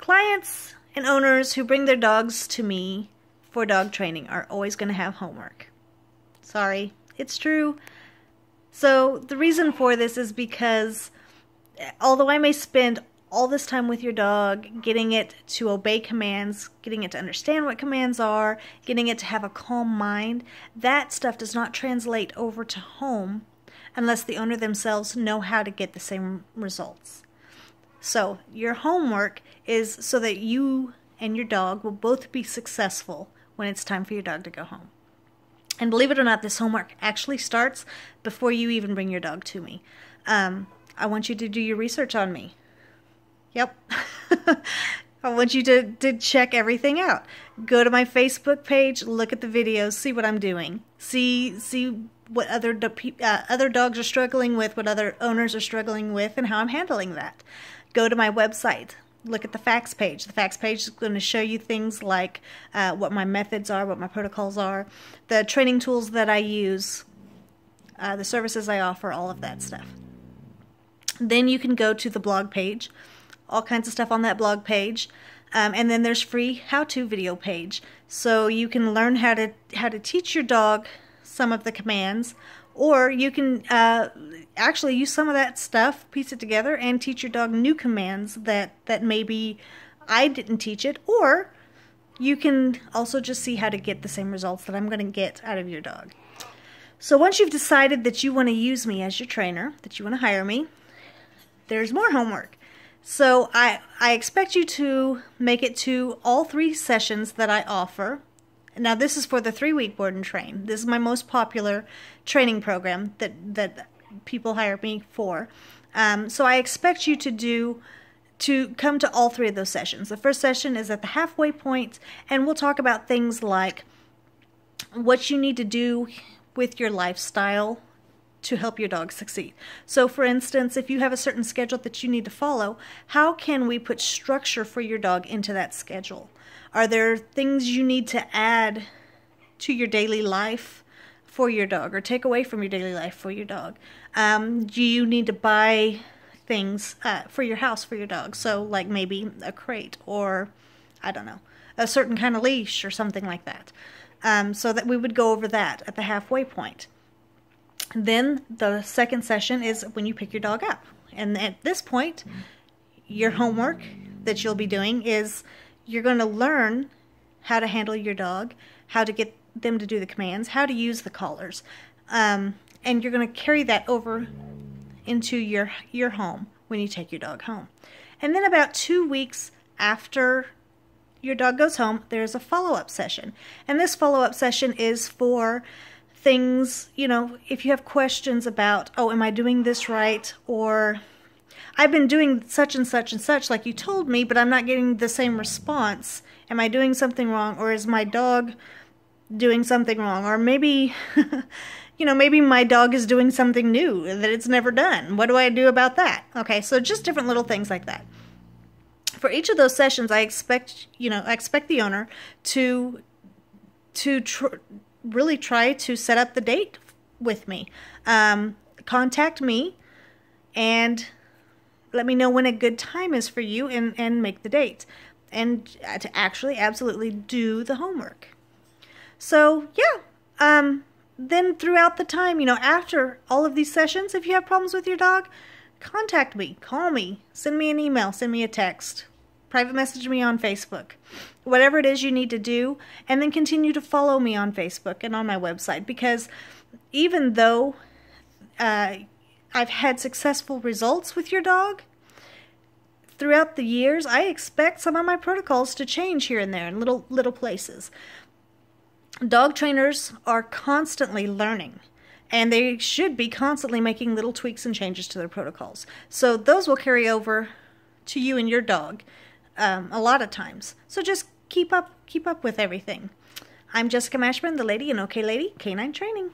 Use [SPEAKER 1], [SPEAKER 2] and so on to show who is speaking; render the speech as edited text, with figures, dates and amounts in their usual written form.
[SPEAKER 1] Clients and owners who bring their dogs to me for dog training are always going to have homework. Sorry, it's true. So the reason for this is because although I may spend all this time with your dog, getting it to obey commands, getting it to understand what commands are, getting it to have a calm mind, that stuff does not translate over to home unless the owner themselves know how to get the same results. So your homework is so that you and your dog will both be successful when it's time for your dog to go home. And believe it or not, this homework actually starts before you even bring your dog to me. I want you to do your research on me. Yep. I want you to check everything out. Go to my Facebook page, look at the videos, see what I'm doing. See what other dogs are struggling with, what other owners are struggling with, and how I'm handling that. Go to my website. Look at the facts page. The facts page is going to show you things like what my methods are, what my protocols are, the training tools that I use, the services I offer, all of that stuff. Then you can go to the blog page, all kinds of stuff on that blog page, and then there's free how-to video page. So you can learn how to teach your dog some of the commands, or you can actually use some of that stuff, piece it together, and teach your dog new commands that maybe I didn't teach it, or you can also just see how to get the same results that I'm going to get out of your dog. So once you've decided that you want to use me as your trainer, that you want to hire me, there's more homework. So I expect you to make it to all 3 sessions that I offer. Now this is for the 3-week board and train. This is my most popular training program that people hire me for. So I expect you to come to all 3 of those sessions. The first session is at the halfway point, and we'll talk about things like what you need to do with your lifestyle to help your dog succeed. So for instance, if you have a certain schedule that you need to follow, how can we put structure for your dog into that schedule? Are there things you need to add to your daily life for your dog or take away from your daily life for your dog? Do you need to buy things for your house for your dog? So like maybe a crate or, I don't know, a certain kind of leash or something like that. So that we would go over that at the halfway point. Then the second session is when you pick your dog up. And at this point, your homework that you'll be doing is you're going to learn how to handle your dog, how to get them to do the commands, how to use the collars. And you're going to carry that over into your home when you take your dog home. And then about 2 weeks after your dog goes home, there's a follow-up session. And this follow-up session is for things, you know, if you have questions about, oh, am I doing this right? Or I've been doing such and such and such like you told me, but I'm not getting the same response. Am I doing something wrong? Or is my dog doing something wrong? Or maybe, you know, maybe my dog is doing something new that it's never done. What do I do about that? Okay, so just different little things like that. For each of those sessions, I expect the owner to really try to set up the date with me. Contact me and let me know when a good time is for you and make the date. And to actually absolutely do the homework. So, yeah. Then throughout the time, you know, after all of these sessions, if you have problems with your dog, contact me, call me, send me an email, send me a text, private message me on Facebook, whatever it is you need to do, and then continue to follow me on Facebook and on my website, because even though I've had successful results with your dog, throughout the years, I expect some of my protocols to change here and there in little places. Dog trainers are constantly learning, and they should be constantly making little tweaks and changes to their protocols. So those will carry over to you and your dog a lot of times. So just keep up with everything. I'm Jessica Mashburn, the lady in OK Lady Canine Training.